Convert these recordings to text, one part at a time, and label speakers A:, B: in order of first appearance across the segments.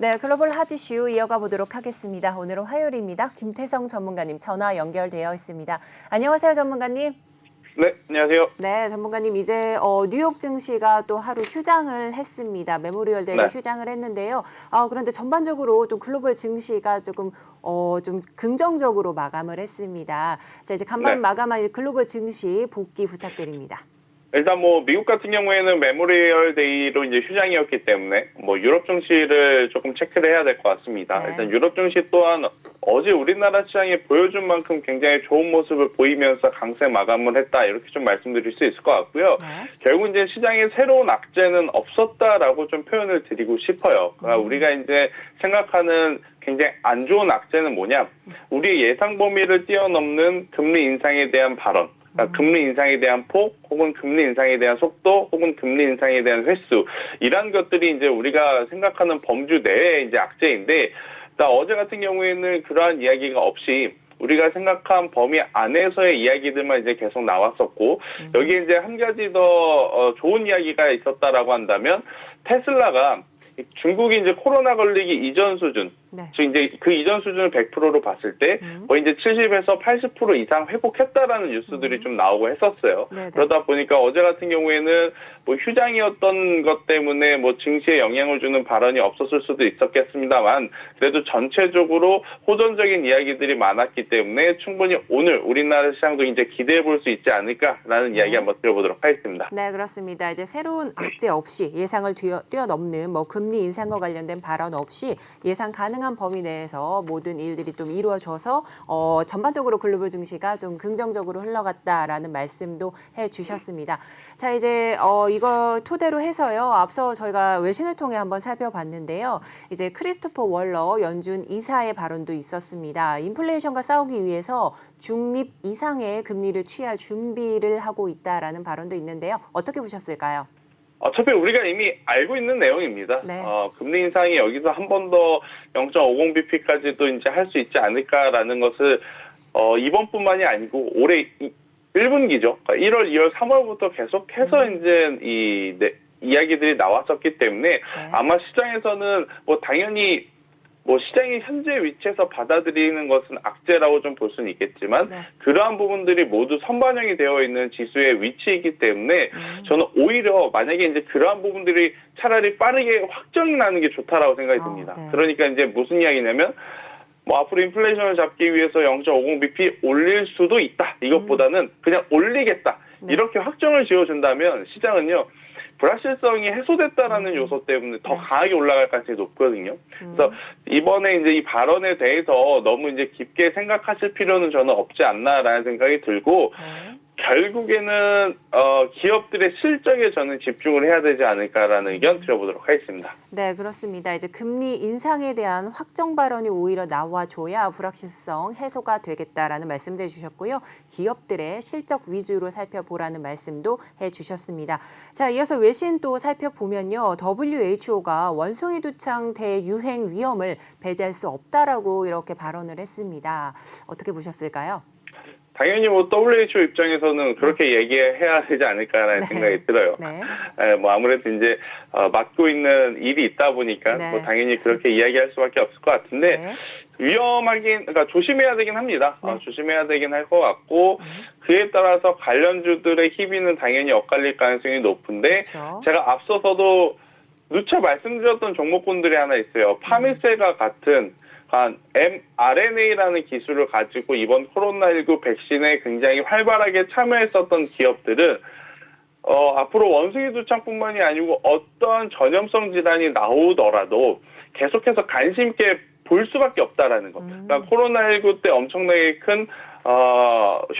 A: 네, 글로벌 핫 이슈 이어가 보도록 하겠습니다. 오늘은 화요일입니다. 김태성 전문가님 전화 연결되어 있습니다. 안녕하세요, 전문가님.
B: 네, 안녕하세요.
A: 네, 전문가님 이제 뉴욕 증시가 또 하루 휴장을 했습니다. 메모리얼 데이로 휴장을 했는데요. 그런데 전반적으로 좀 글로벌 증시가 조금 좀 긍정적으로 마감을 했습니다. 자, 이제 간밤 마감한 글로벌 증시 복귀 부탁드립니다.
B: 일단 미국 같은 경우에는 메모리얼 데이로 이제 휴장이었기 때문에 유럽 증시를 조금 체크를 해야 될 것 같습니다.
A: 네.
B: 일단 유럽 증시 또한 어제 우리나라 시장이 보여준 만큼 굉장히 좋은 모습을 보이면서 강세 마감을 했다, 이렇게 좀 말씀드릴 수 있을 것 같고요.
A: 네.
B: 결국 이제 시장에 새로운 악재는 없었다라고 좀 표현을 드리고 싶어요. 그러니까 우리가 이제 생각하는 굉장히 안 좋은 악재는 뭐냐? 우리의 예상 범위를 뛰어넘는 금리 인상에 대한 발언. 그러니까 금리 인상에 대한 폭, 혹은 금리 인상에 대한 속도, 혹은 금리 인상에 대한 횟수, 이런 것들이 이제 우리가 생각하는 범주 내의 이제 악재인데, 어제 같은 경우에는 그러한 이야기가 없이 우리가 생각한 범위 안에서의 이야기들만 이제 계속 나왔었고, 여기에 이제 한 가지 더 좋은 이야기가 있었다라고 한다면, 테슬라가 중국이 이제 코로나 걸리기 이전 수준,
A: 네.
B: 즉 이제 그 이전 수준을 100%로 봤을 때 거의 이제 70에서 80% 이상 회복했다라는 뉴스들이 좀 나오고 했었어요.
A: 네네.
B: 그러다 보니까 어제 같은 경우에는 휴장이었던 것 때문에 증시에 영향을 주는 발언이 없었을 수도 있었겠습니다만, 그래도 전체적으로 호전적인 이야기들이 많았기 때문에 충분히 오늘 우리나라 시장도 이제 기대해 볼 수 있지 않을까라는 이야기 한번 드려보도록 하겠습니다.
A: 네, 그렇습니다. 이제 새로운 악재 없이 예상을 뛰어넘는 금리 인상과 관련된 발언 없이 예상 가능한 범위 내에서 모든 일들이 좀 이루어져서 전반적으로 글로벌 증시가 좀 긍정적으로 흘러갔다라는 말씀도 해주셨습니다. 자, 이제 이거 토대로 해서요. 앞서 저희가 외신을 통해 한번 살펴봤는데요. 이제 크리스토퍼 월러 연준 이사의 발언도 있었습니다. 인플레이션과 싸우기 위해서 중립 이상의 금리를 취할 준비를 하고 있다라는 발언도 있는데요. 어떻게 보셨을까요?
B: 어차피 우리가 이미 알고 있는 내용입니다.
A: 네.
B: 금리 인상이 여기서 한 번 더 0.50bp까지도 이제 할 수 있지 않을까라는 것을 이번뿐만이 아니고 올해 1분기죠. 그러니까 1월, 2월, 3월부터 계속해서 이제 이야기들이 나왔었기 때문에 아마 시장에서는 당연히 시장이 현재 위치에서 받아들이는 것은 악재라고 좀 볼 수는 있겠지만, 그러한 부분들이 모두 선반영이 되어 있는 지수의 위치이기 때문에 저는 오히려 만약에 이제 그러한 부분들이 차라리 빠르게 확정이 나는 게 좋다라고 생각이 듭니다.
A: 네.
B: 그러니까 이제 무슨 이야기냐면 앞으로 인플레이션을 잡기 위해서 0.50bp 올릴 수도 있다, 이것보다는 그냥 올리겠다, 이렇게 확정을 지어준다면 시장은요, 불확실성이 해소됐다라는 요소 때문에 더 강하게 올라갈 가능성이 높거든요. 그래서 이번에 이제 이 발언에 대해서 너무 이제 깊게 생각하실 필요는 저는 없지 않나라는 생각이 들고, 결국에는 기업들의 실적에 저는 집중을 해야 되지 않을까라는 의견 드려보도록 하겠습니다.
A: 네, 그렇습니다. 이제 금리 인상에 대한 확정 발언이 오히려 나와줘야 불확실성 해소가 되겠다라는 말씀도 해주셨고요. 기업들의 실적 위주로 살펴보라는 말씀도 해주셨습니다. 자, 이어서 외신 또 살펴보면요. WHO가 원숭이 두창 대유행 위험을 배제할 수 없다라고 이렇게 발언을 했습니다. 어떻게 보셨을까요?
B: 당연히 WHO 입장에서는 그렇게 얘기해야 되지 않을까라는 생각이 들어요. 아무래도 이제 맡고 있는 일이 있다 보니까 당연히 그렇게 이야기할 수밖에 없을 것 같은데, 그러니까 조심해야 되긴 합니다. 조심해야 되긴 할 것 같고, 그에 따라서 관련주들의 희비는 당연히 엇갈릴 가능성이 높은데, 제가 앞서서도 누차 말씀드렸던 종목군들이 하나 있어요. 파미셀과 같은 mRNA라는 기술을 가지고 이번 코로나19 백신에 굉장히 활발하게 참여했었던 기업들은 앞으로 원숭이 두창뿐만이 아니고 어떠한 전염성 질환이 나오더라도 계속해서 관심 있게 볼 수밖에 없다라는 거. 그러니까 코로나19 때 엄청나게 큰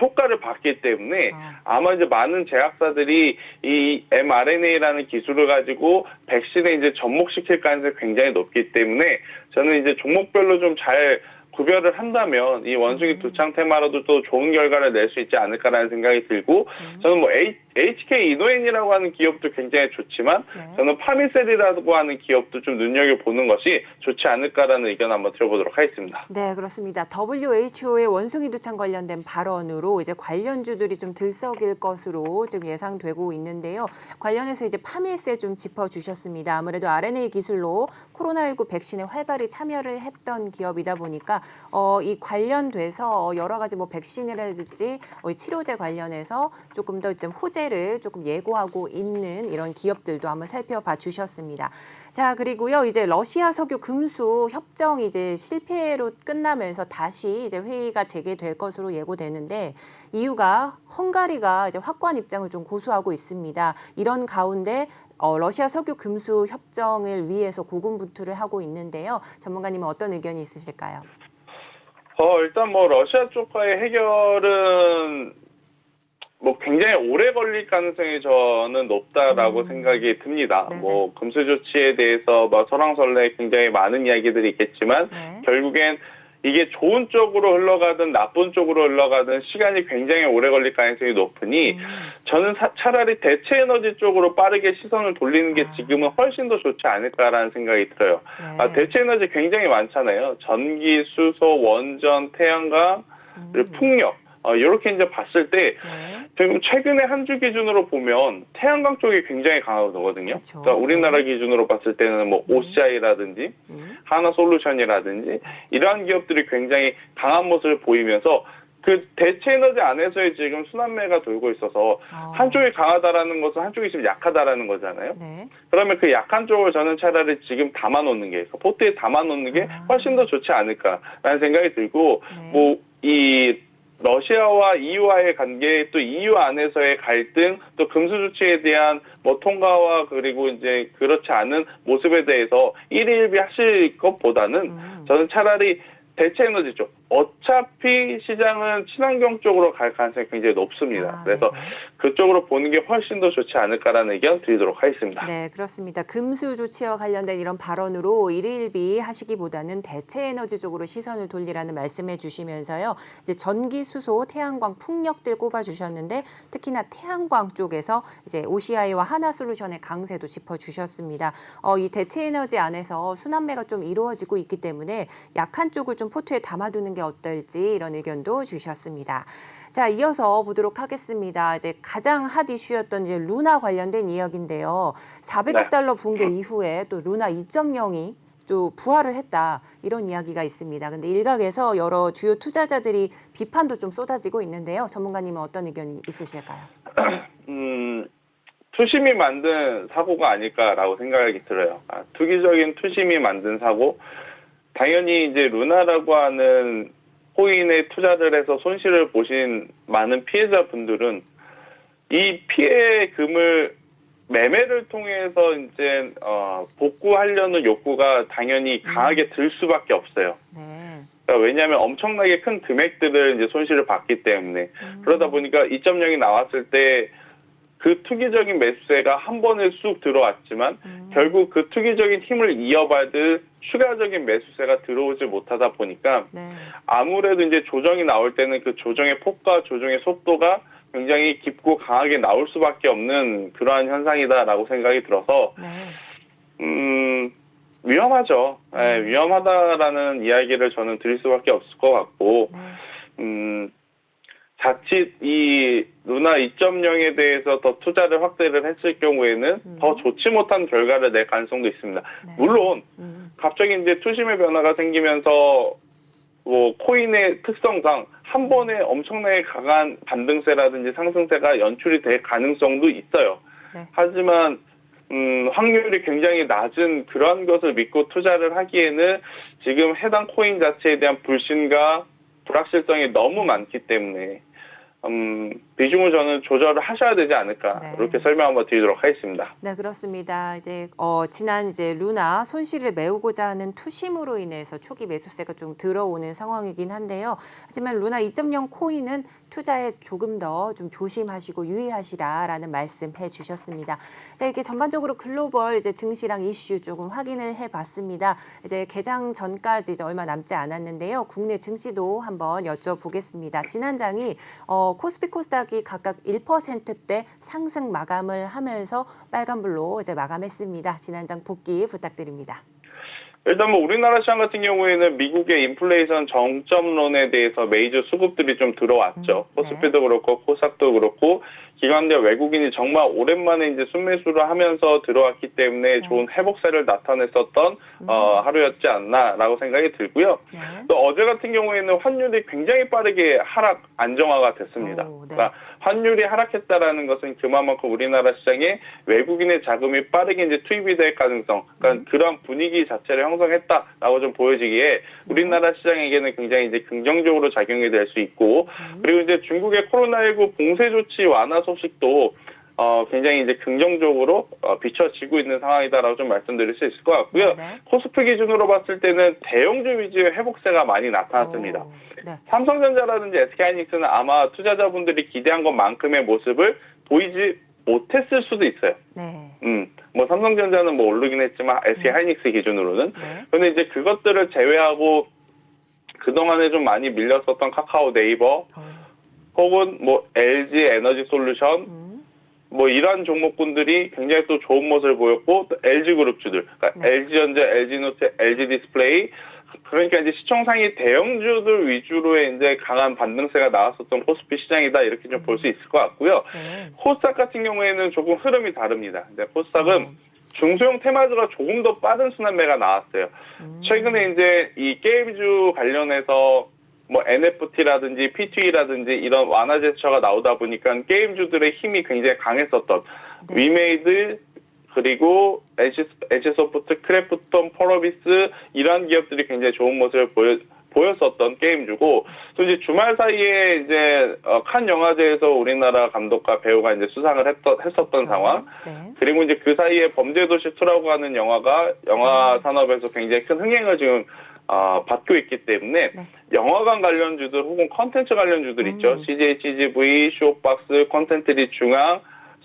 B: 효과를 봤기 때문에 아마 이제 많은 제약사들이 이 mRNA라는 기술을 가지고 백신에 이제 접목시킬 가능성이 굉장히 높기 때문에 저는 이제 종목별로 좀 잘 구별을 한다면 이 원숭이 두창 테마로도 또 좋은 결과를 낼 수 있지 않을까라는 생각이 들고 저는 뭐 HK 이노엔이라고 하는 기업도 굉장히 좋지만 저는 파미셀이라고 하는 기업도 좀 눈여겨보는 것이 좋지 않을까라는 의견 한번 들어보도록 하겠습니다.
A: 네, 그렇습니다. WHO의 원숭이 두창 관련된 발언으로 이제 관련주들이 좀 들썩일 것으로 지금 예상되고 있는데요. 관련해서 이제 파미셀 좀 짚어주셨습니다. 아무래도 RNA 기술로 코로나19 백신에 활발히 참여를 했던 기업이다 보니까 이 관련돼서 여러 가지 뭐 백신이라든지 치료제 관련해서 조금 더 좀 호재를 조금 예고하고 있는 이런 기업들도 한번 살펴봐 주셨습니다. 자, 그리고요, 이제 러시아 석유 금수 협정이 이제 실패로 끝나면서 다시 이제 회의가 재개될 것으로 예고되는데 이유가 헝가리가 이제 확고한 입장을 좀 고수하고 있습니다. 이런 가운데 러시아 석유 금수 협정을 위해서 고군분투를 하고 있는데요. 전문가님은 어떤 의견이 있으실까요?
B: 일단 뭐 러시아 쪽과의 해결은 뭐 굉장히 오래 걸릴 가능성이 저는 높다라고 생각이 듭니다.
A: 네네.
B: 뭐 금수 조치에 대해서 뭐 설왕설래 굉장히 많은 이야기들이 있겠지만
A: 네.
B: 결국엔 이게 좋은 쪽으로 흘러가든 나쁜 쪽으로 흘러가든 시간이 굉장히 오래 걸릴 가능성이 높으니 저는 차라리 대체 에너지 쪽으로 빠르게 시선을 돌리는 게 지금은 훨씬 더 좋지 않을까라는 생각이 들어요.
A: 네.
B: 대체 에너지 굉장히 많잖아요. 전기, 수소, 원전, 태양광, 그리고 풍력. 이렇게 이제 봤을 때 지금 최근에 한 주 기준으로 보면 태양광 쪽이 굉장히 강하거든요.
A: 그렇죠.
B: 그러니까 우리나라 기준으로 봤을 때는 뭐 OCI라든지 하나솔루션이라든지 이러한 기업들이 굉장히 강한 모습을 보이면서 그 대체 에너지 안에서의 지금 순환매가 돌고 있어서 한쪽이 강하다라는 것은 한쪽이 지금 약하다라는 거잖아요.
A: 네.
B: 그러면 그 약한 쪽을 저는 차라리 지금 담아놓는 게, 포트에 담아놓는 게 훨씬 더 좋지 않을까라는 생각이 들고, 뭐 이 러시아와 EU와의 관계, 또 EU 안에서의 갈등, 또 금수 조치에 대한 뭐 통과와 그리고 이제 그렇지 않은 모습에 대해서 일희일비 하실 것보다는 저는 차라리 대체 에너지 쪽, 어차피 시장은 친환경 쪽으로 갈 가능성이 굉장히 높습니다. 그래서 그쪽으로 보는 게 훨씬 더 좋지 않을까라는 의견 드리도록 하겠습니다.
A: 네, 그렇습니다. 금수 조치와 관련된 이런 발언으로 일일비 하시기보다는 대체 에너지 쪽으로 시선을 돌리라는 말씀해 주시면서요. 이제 전기, 수소, 태양광, 풍력들 꼽아 주셨는데 특히나 태양광 쪽에서 이제 OCI와 하나솔루션의 강세도 짚어 주셨습니다. 이 대체 에너지 안에서 순환매가 좀 이루어지고 있기 때문에 약한 쪽을 좀 포트에 담아두는 게 어떨지 이런 의견도 주셨습니다. 자, 이어서 보도록 하겠습니다. 이제 가장 핫 이슈였던 이제 루나 관련된 이야기인데요. 400억 달러 붕괴 이후에 또 루나 2.0이 또 부활을 했다 이런 이야기가 있습니다. 근데 일각에서 여러 주요 투자자들이 비판도 좀 쏟아지고 있는데요. 전문가님은 어떤 의견이 있으실까요?
B: 투심이 만든 사고가 아닐까라고 생각이 들어요. 투기적인 투심이 만든 사고. 당연히 이제 루나라고 하는 코인에 투자를 해서 손실을 보신 많은 피해자분들은 이 피해금을 매매를 통해서 이제 복구하려는 욕구가 당연히 강하게 들 수밖에 없어요.
A: 네.
B: 그러니까 왜냐하면 엄청나게 큰 금액들을 이제 손실을 봤기 때문에 그러다 보니까 2.0이 나왔을 때 그 투기적인 매수세가 한 번에 쑥 들어왔지만 결국 그 투기적인 힘을 이어받을 추가적인 매수세가 들어오지 못하다 보니까 아무래도 이제 조정이 나올 때는 그 조정의 폭과 조정의 속도가 굉장히 깊고 강하게 나올 수밖에 없는 그러한 현상이다라고 생각이 들어서 위험하죠. 네, 위험하다라는 이야기를 저는 드릴 수밖에 없을 것 같고 자칫 이 루나 2.0에 대해서 더 투자를 확대를 했을 경우에는 더 좋지 못한 결과를 낼 가능성도 있습니다. 물론 갑자기 이제 투심의 변화가 생기면서 뭐 코인의 특성상 한 번에 엄청나게 강한 반등세라든지 상승세가 연출이 될 가능성도 있어요. 하지만 확률이 굉장히 낮은 그런 것을 믿고 투자를 하기에는 지금 해당 코인 자체에 대한 불신과 불확실성이 너무 많기 때문에 비중을 저는 조절을 하셔야 되지 않을까
A: 네.
B: 이렇게 설명 한번 드리도록 하겠습니다.
A: 네, 그렇습니다. 지난 루나 손실을 메우고자 하는 투심으로 인해서 초기 매수세가 좀 들어오는 상황이긴 한데요. 하지만 루나 2.0 코인은 투자에 조금 더 좀 조심하시고 유의하시라라는 말씀해 주셨습니다. 자, 이렇게 전반적으로 글로벌 증시랑 이슈 조금 확인을 해봤습니다. 개장 전까지 얼마 남지 않았는데요. 국내 증시도 한번 여쭤보겠습니다. 지난 장이 코스피 코스닥이 각각 1%대 상승 마감을 하면서 빨간불로 마감했습니다. 지난장 복귀 부탁드립니다.
B: 일단 뭐 우리나라 시장 같은 경우에는 미국의 인플레이션 정점론에 대해서 메이저 수급들이 좀 들어왔죠.
A: 네.
B: 코스피도 그렇고 코스닥도 그렇고 기관들 외국인이 정말 오랜만에 이제 순매수를 하면서 들어왔기 때문에 좋은 회복세를 나타냈었던 하루였지 않나라고 생각이 들고요.
A: 네.
B: 또 어제 같은 경우에는 환율이 굉장히 빠르게 하락 안정화가 됐습니다.
A: 네.
B: 그러니까 환율이 하락했다라는 것은 그만큼 우리나라 시장에 외국인의 자금이 빠르게 이제 투입이 될 가능성, 그러니까 그런 분위기 자체를 형성했다라고 좀 보여지기에 우리나라 시장에게는 굉장히 이제 긍정적으로 작용이 될 수 있고, 그리고 이제 중국의 코로나19 봉쇄 조치 완화 소식도 굉장히 이제 긍정적으로 비춰지고 있는 상황이다라고 좀 말씀드릴 수 있을 것 같고요.
A: 네.
B: 코스피 기준으로 봤을 때는 대형주 위주의 회복세가 많이 나타났습니다.
A: 네.
B: 삼성전자라든지 SK하이닉스는 아마 투자자분들이 기대한 것만큼의 모습을 보이지 못했을 수도 있어요.
A: 네.
B: 뭐 삼성전자는 뭐 오르긴 했지만 SK하이닉스 기준으로는.
A: 네.
B: 근데 이제 그것들을 제외하고 그동안에 좀 많이 밀렸었던 카카오 네이버 혹은 뭐 LG 에너지 솔루션 뭐 이러한 종목군들이 굉장히 또 좋은 모습을 보였고, 또 LG그룹주들, 그러니까 LG전자, LG노트, LG디스플레이, 그러니까 이제 시총상위 대형주들 위주로의 이제 강한 반등세가 나왔었던 코스피 시장이다 이렇게 좀 볼 수 있을 것 같고요. 코스닥 같은 경우에는 조금 흐름이 다릅니다. 근데 코스닥은 중소형 테마주가 조금 더 빠른 순환매가 나왔어요. 최근에 이제 이 게임주 관련해서 뭐 NFT라든지 P2E라든지 이런 완화 제스처가 나오다 보니까 게임주들의 힘이 굉장히 강했었던 위메이드, 그리고 에지소프트, 크래프톤, 펄어비스 이러한 기업들이 굉장히 좋은 모습을 보였었던 게임주고, 또 이제 주말 사이에 이제 칸 영화제에서 우리나라 감독과 배우가 이제 수상을 했었던 상황. 그리고 이제 그 사이에 범죄도시 2라고 하는 영화가 영화 산업에서 굉장히 큰 흥행을 지금 받고 있기 때문에 영화관 관련주들 혹은 컨텐츠 관련주들 있죠. CJ, CGV, 쇼박스, 컨텐츠리 중앙,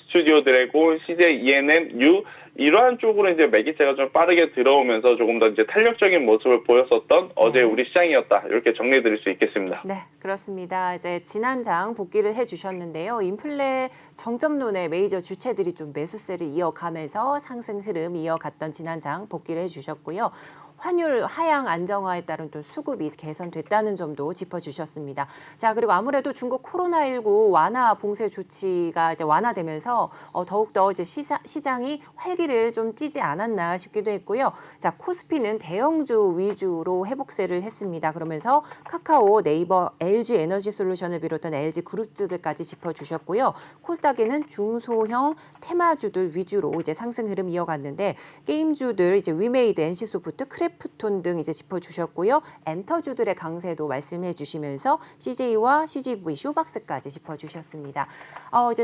B: 스튜디오 드래곤, CJ ENM, U 이러한 쪽으로 이제 매기세가 좀 빠르게 들어오면서 조금 더 이제 탄력적인 모습을 보였었던 어제 우리 시장이었다. 이렇게 정리해 드릴 수 있겠습니다.
A: 네, 그렇습니다. 지난장 복귀를 해주셨는데요. 인플레 정점론의 메이저 주체들이 좀 매수세를 이어가면서 상승 흐름 이어갔던 지난장 복귀를 해주셨고요. 환율 하향 안정화에 따른 또 수급이 개선됐다는 점도 짚어주셨습니다. 자, 그리고 아무래도 중국 코로나19 완화 봉쇄 조치가 완화되면서 더욱더 시장이 활기를 좀 띠지 않았나 싶기도 했고요. 자, 코스피는 대형주 위주로 회복세를 했습니다. 그러면서 카카오, 네이버, LG 에너지 솔루션을 비롯한 LG 그룹주들까지 짚어주셨고요. 코스닥에는 중소형 테마주들 위주로 상승 흐름 이어갔는데, 게임주들 위메이드, NC소프트, 크래프톤 등 짚어주셨고요. 엔터주들의 강세도 말씀해 주시면서 CJ와 CGV, 쇼박스까지 짚어주셨습니다.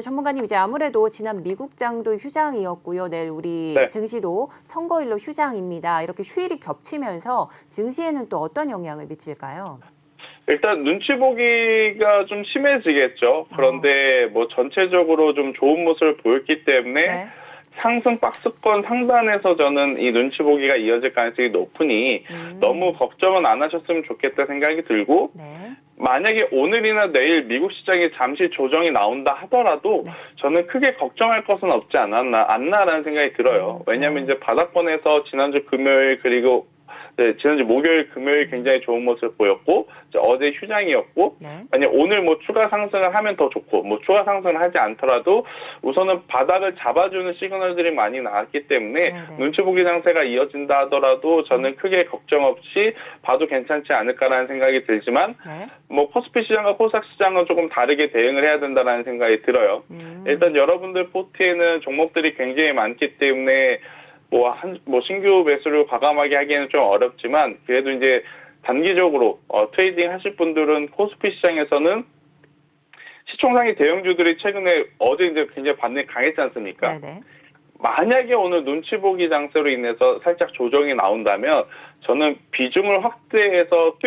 A: 전문가님, 아무래도 지난 미국장도 휴장이었고요. 내일 우리 증시도 선거일로 휴장입니다. 이렇게 휴일이 겹치면서 증시에는 또 어떤 영향을 미칠까요?
B: 일단 눈치 보기가 좀 심해지겠죠. 그런데 뭐 전체적으로 좀 좋은 모습을 보였기 때문에 상승 박스권 상단에서 저는 이 눈치 보기가 이어질 가능성이 높으니 너무 걱정은 안 하셨으면 좋겠다 생각이 들고, 만약에 오늘이나 내일 미국 시장에 잠시 조정이 나온다 하더라도 저는 크게 걱정할 것은 없지 않나라는 생각이 들어요. 왜냐하면 이제 바닥권에서 지난주 금요일 그리고 지난주 목요일, 금요일 굉장히 좋은 모습을 보였고, 어제 휴장이었고, 만약 오늘 뭐 추가 상승을 하면 더 좋고, 뭐 추가 상승을 하지 않더라도 우선은 바닥을 잡아주는 시그널들이 많이 나왔기 때문에 눈치 보기 상태가 이어진다 하더라도 저는 크게 걱정 없이 봐도 괜찮지 않을까라는 생각이 들지만, 뭐 코스피 시장과 코스닥 시장은 조금 다르게 대응을 해야 된다라는 생각이 들어요. 일단 여러분들 포트에는 종목들이 굉장히 많기 때문에 뭐 신규 매수를 과감하게 하기에는 좀 어렵지만, 그래도 이제 단기적으로 트레이딩 하실 분들은 코스피 시장에서는 시총 상위 대형주들이 최근에 어제 이제 굉장히 반등이 강했지 않습니까?
A: 네네.
B: 만약에 오늘 눈치 보기 장세로 인해서 살짝 조정이 나온다면 저는 비중을 확대해서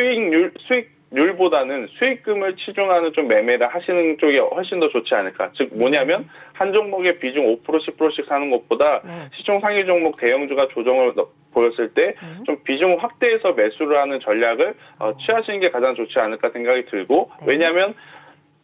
B: 수익률보다는 수익금을 치중하는 좀 매매를 하시는 쪽이 훨씬 더 좋지 않을까. 즉 뭐냐면 한 종목의 비중 5% 10%씩 사는 것보다
A: 네.
B: 시총 상위 종목 대형주가 조정을 보였을 때 좀 비중을 확대해서 매수를 하는 전략을 취하시는 게 가장 좋지 않을까 생각이 들고
A: 네.
B: 왜냐하면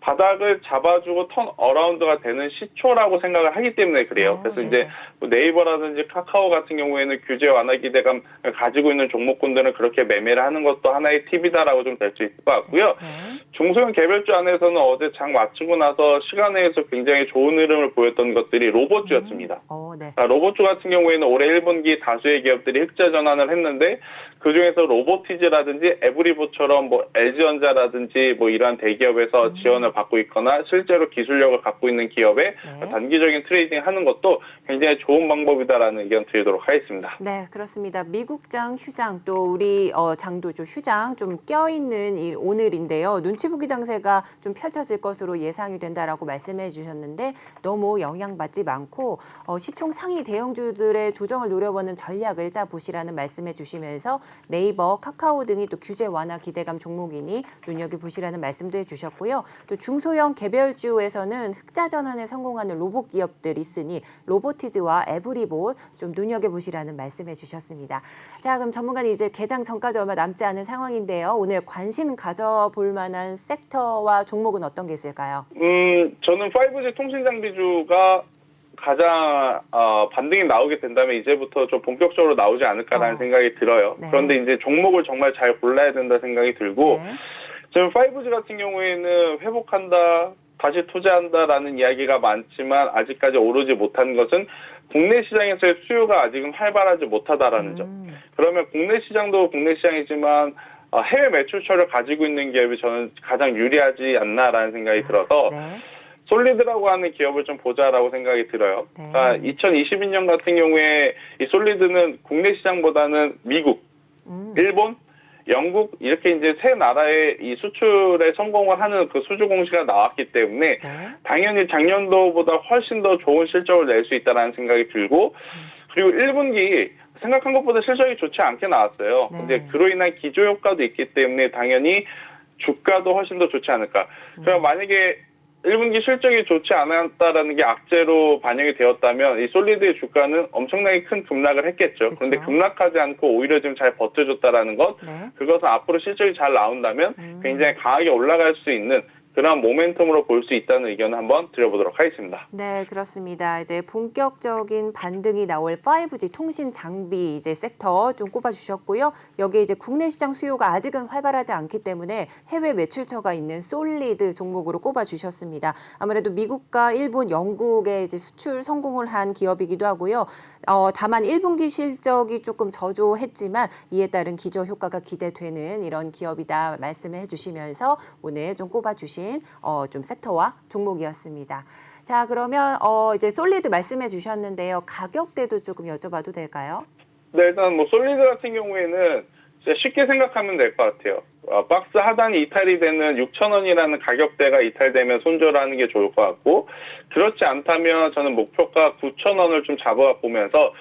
B: 바닥을 잡아주고 턴 어라운드가 되는 시초라고 생각을 하기 때문에 그래요. 그래서 이제 뭐 네이버라든지 카카오 같은 경우에는 규제 완화 기대감 가지고 있는 종목군들은 그렇게 매매를 하는 것도 하나의 팁이다라고 좀 될 수 있을 것 같고요.
A: 네.
B: 중소형 개별주 안에서는 어제 장 마치고 나서 시간에서 굉장히 좋은 흐름을 보였던 것들이 로봇주였습니다.
A: 네.
B: 로봇주 같은 경우에는 올해 1분기 다수의 기업들이 흑자 전환을 했는데 그중에서 로보티즈라든지 에브리보처럼 뭐 LG전자라든지 뭐 이러한 대기업에서 지원을 받고 있거나 실제로 기술력을 갖고 있는 기업에 단기적인 트레이딩 하는 것도 굉장히 좋은 방법이다라는 의견 드리도록 하겠습니다.
A: 네, 그렇습니다. 미국장, 휴장 또 우리 장도 좀 휴장 좀 껴있는 오늘인데요. 눈치 보기 장세가 좀 펼쳐질 것으로 예상이 된다라고 말씀해 주셨는데 너무 영향받지 않고 시총 상위 대형주들의 조정을 노려보는 전략을 짜보시라는 말씀해 주시면서 네이버, 카카오 등이 또 규제 완화 기대감 종목이니 눈여겨보시라는 말씀도 해주셨고요. 또 중소형 개별주에서는 흑자 전환에 성공하는 로봇 기업들 있으니 로보티즈와 에브리봇 좀 눈여겨보시라는 말씀해 주셨습니다. 자, 그럼 전문가님 이제 개장 전까지 얼마 남지 않은 상황인데요. 오늘 관심 가져볼 만한 섹터와 종목은 어떤 게 있을까요?
B: 저는 5G 통신 장비주가 가장 반등이 나오게 된다면 이제부터 좀 본격적으로 나오지 않을까라는 생각이 들어요.
A: 네.
B: 그런데 이제 종목을 정말 잘 골라야 된다 생각이 들고
A: 네.
B: 저는 5G 같은 경우에는 회복한다, 다시 투자한다라는 이야기가 많지만 아직까지 오르지 못한 것은 국내 시장에서의 수요가 아직은 활발하지 못하다라는 점. 그러면 국내 시장도 국내 시장이지만 해외 매출처를 가지고 있는 기업이 저는 가장 유리하지 않나라는 생각이 들어서
A: 네.
B: 솔리드라고 하는 기업을 좀 보자라고 생각이 들어요. 그러니까 2022년 같은 경우에 이 솔리드는 국내 시장보다는 미국, 일본, 영국 이렇게 이제 세 나라의 이 수출에 성공을 하는 그 수주 공시가 나왔기 때문에 당연히 작년도보다 훨씬 더 좋은 실적을 낼 수 있다라는 생각이 들고 그리고 1분기 생각한 것보다 실적이 좋지 않게 나왔어요. 근데 그로 인한 기조 효과도 있기 때문에 당연히 주가도 훨씬 더 좋지 않을까. 그럼 만약에 1분기 실적이 좋지 않았다라는 게 악재로 반영이 되었다면 이 솔리드의 주가는 엄청나게 큰 급락을 했겠죠. 그런데 급락하지 않고 오히려 지금 잘 버텨줬다라는 것, 그것은 앞으로 실적이 잘 나온다면 굉장히 강하게 올라갈 수 있는 그런 모멘텀으로 볼 수 있다는 의견을 한번 드려보도록 하겠습니다.
A: 네, 그렇습니다. 이제 본격적인 반등이 나올 5G 통신 장비 이제 섹터 좀 꼽아주셨고요. 여기에 이제 국내 시장 수요가 아직은 활발하지 않기 때문에 해외 매출처가 있는 솔리드 종목으로 꼽아주셨습니다. 아무래도 미국과 일본, 영국에 이제 수출 성공을 한 기업이기도 하고요. 다만 1분기 실적이 조금 저조했지만 이에 따른 기저 효과가 기대되는 이런 기업이다 말씀을 해주시면서 오늘 좀 꼽아주신 좀 섹터와 종목이었습니다. 자, 그러면 이제 솔리드 말씀해 주셨는데요. 가격대도 조금 여쭤봐도 될까요?
B: 네, 일단 뭐 솔리드 같은 경우에는 진짜 쉽게 생각하면 될 것 같아요. 박스 하단이 이탈이 되는 6,000원이라는 가격대가 이탈되면 손절하는 게 좋을 것 같고 그렇지 않다면 저는 목표가 9,000원을 좀 잡아보면서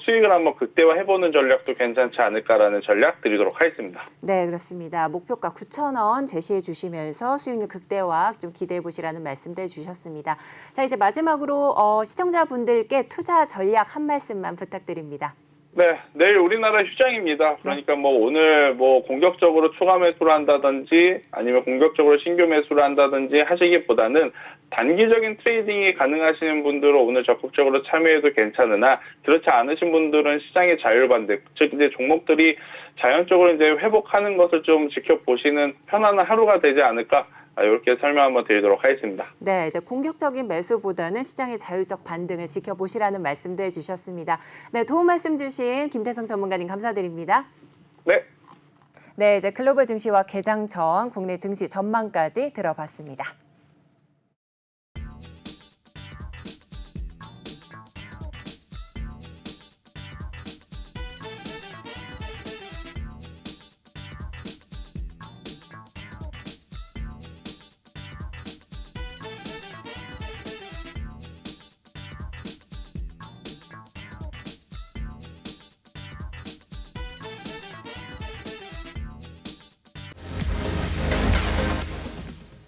B: 수익을 한번 극대화해보는 전략도 괜찮지 않을까라는 전략 드리도록 하겠습니다.
A: 네, 그렇습니다. 목표가 9,000원 제시해 주시면서 수익률 극대화 좀 기대해 보시라는 말씀도 해주셨습니다. 자, 이제 마지막으로 시청자분들께 투자 전략 한 말씀만 부탁드립니다.
B: 네, 내일 우리나라 휴장입니다. 그러니까 뭐 오늘 뭐 공격적으로 추가 매수를 한다든지 아니면 공격적으로 신규 매수를 한다든지 하시기보다는 단기적인 트레이딩이 가능하시는 분들은 오늘 적극적으로 참여해도 괜찮으나 그렇지 않으신 분들은 시장의 자율반등, 즉 이제 종목들이 자연적으로 이제 회복하는 것을 좀 지켜보시는 편안한 하루가 되지 않을까. 이렇게 설명 한번 드리도록 하겠습니다.
A: 네, 이제 공격적인 매수보다는 시장의 자율적 반등을 지켜보시라는 말씀도 해주셨습니다. 네, 도움 말씀 주신 김태성 전문가님 감사드립니다.
B: 네.
A: 네, 이제 글로벌 증시와 개장 전 국내 증시 전망까지 들어봤습니다.